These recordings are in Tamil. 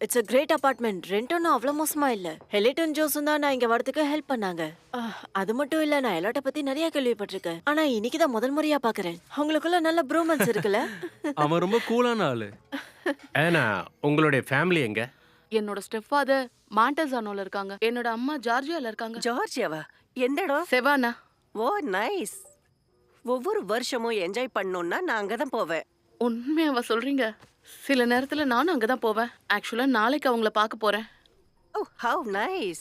It's a great apartment. Rent ஒன்றும் அவ்வளோ மோசமா இல்ல. ஹெலிட்டன் ஜோஸும் தான் நான் இங்க வரதுக்கு ஹெல்ப் பண்ணாங்க. அது மட்டும் இல்ல, நான் எல்லாட்ட பத்தி நிறைய கேள்விப்பட்டிருக்கேன். ஆனா இன்னைக்கு தான் முதல் முறையா பாக்குறேன். உங்களுக்குள்ள நல்ல ப்ரோமன்ஸ் இருக்குல்ல? அவன் ரொம்ப கூலான ஆளு. ஏன்னா உங்களுடைய ஃபேமிலி எங்க? என்னோட ஸ்டெப் ஃபாதர் மாண்டசானோல இருக்காங்க. என்னோட அம்மா ஜார்ஜியால இருக்காங்க. ஜார்ஜியாவா? எந்த இடம்? செவானா. Oh nice. ஒவ்வொரு வருஷமும் என்ஜாய் பண்ணணும்னா நான் அங்கதான் போவேன். உண்மையாவா சொல்றீங்க? சில நேரத்துல நானும் அங்கதான் போவேன். ஆக்சுவலா நாளைக்கு அவங்கள பார்க்க போறேன். Oh how nice.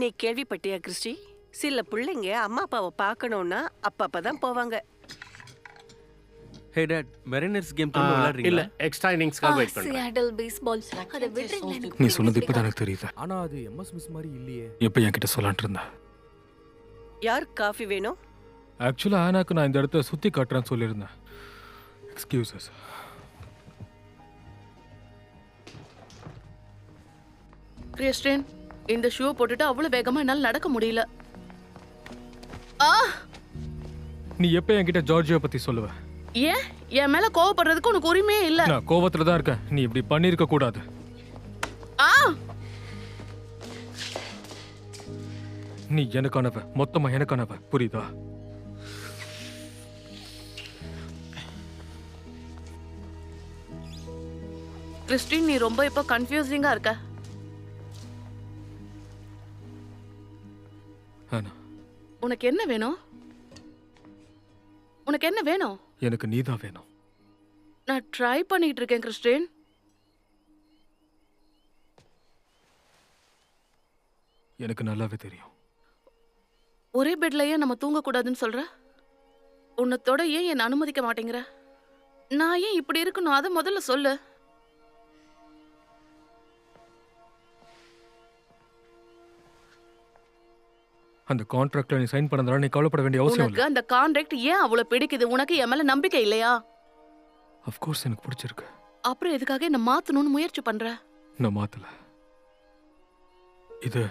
நீ கேள்விப்பட்டியா கிறிஸ்டி? சில பிள்ளைங்க அம்மா அப்பாவை பார்க்கணும்னா அப்பதான் போவாங்க. ஹே டாட், மெரினர்ஸ் கேம் திரும்ப இல்ல, விளையாடுறீங்களா? எக்ஸ்ட்ரா இன்னிங்ஸ்க்காக வெயிட் பண்றேன். சியாட்டில் பேஸ்பால் அதை விடுறீங்களா? நீ சொன்னது இப்பதான் எனக்கு தெரியுது. ஆனா அது எம்எஸ் மிஸ் மாதிரி இல்லையே. எப்போ என்கிட்ட சொல்லான்ட்டு இருந்தேன். யார் காஃபி வேணும்? ஆக்சுவலா ஆனாக்கு நான் இந்த இடத்த சுத்தி காட்டுறேன்னு சொல்லியிருந்தேன். எக்ஸ்கியூசஸ். கிறிஸ்டின், இந்த ஷூ போட்டுட்டு அவ்வளவு வேகமா என்னால நடக்க முடியல. நீ எப்போ என்கிட்ட ஜார்ஜியா பத்தி சொல்லுவ? ஏன் என் மேல கோவப்படுறதுக்கு உனக்கு உரிமையே இல்ல. நான் கோவத்துல தான் இருக்கேன். நீ இப்படி பண்ணிருக்க கூடாது. ஆ நீ எனக்கானவ, மொத்தமா எனக்கானவ, புரியுதா? கிறிஸ்டின், நீ ரொம்ப இப்ப கன்ஃபியூசிங்கா இருக்க. ஆனா உனக்கு என்ன வேணும்? உனக்கு என்ன வேணும்? எனக்கு நீதான் வேணும். நான் ட்ரை பண்ணிட்டு இருக்கேன் கிறிஸ்டின். எனக்கு நல்லாவே தெரியும். ஒரே பெட்லயே நம்ம தூங்க கூடாதுன்னு சொல்ற? உன்னத்தோட ஏன் என்ன அனுமதிக்க மாட்டேங்கிற? நான் ஏன் இப்படி இருக்கணும் அதை முதல்ல சொல்லு. அந்த கான்ட்ராக்ட்ல நீ சைன் பண்ணதால நீ கவலைப்பட வேண்டிய அவசியம் உனக்கு இல்லை. அந்த கான்ட்ராக்ட் ஏன் அவ்வளவு பிடிக்குது? உனக்கு என் மேல நம்பிக்கை இல்லையா? ஆஃப் கோர்ஸ் எனக்கு பிடிச்சிருக்கு. அப்புறம் எதுக்காக என்ன மாத்தணும்னு முயற்சி பண்ற? நான் மாத்தல. இது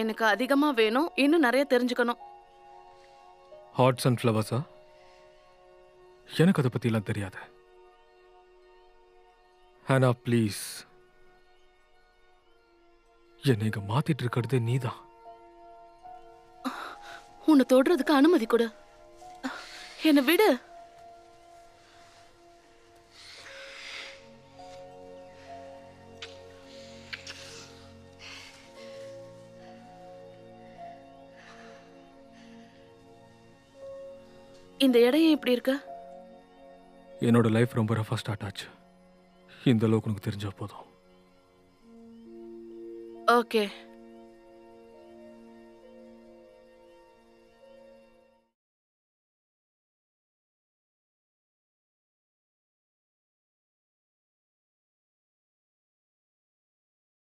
எனக்கு அதிகமா வேணும், இன்னும் நிறைய தெரிஞ்சுக்கணும். ஹார்ட்ஸ் அண்ட் ஃப்ளவர்ஸா? எனக்கு அதை பத்திலாம் தெரியாது. ஆனா ப்ளீஸ், என்னை இங்க மாத்திட்டு இருக்கிறது நீதான். உன்னை தொடுறதுக்கு அனுமதி கொடு. என்னை விடு. இந்த இடம் ஏன் இப்படி இருக்கு? என்னோட லைஃப் ரொம்ப ரஃபா ஸ்டார்ட் ஆச்சு. இந்த அளவுக்கு உனக்கு தெரிஞ்சா போதும். ஓகே,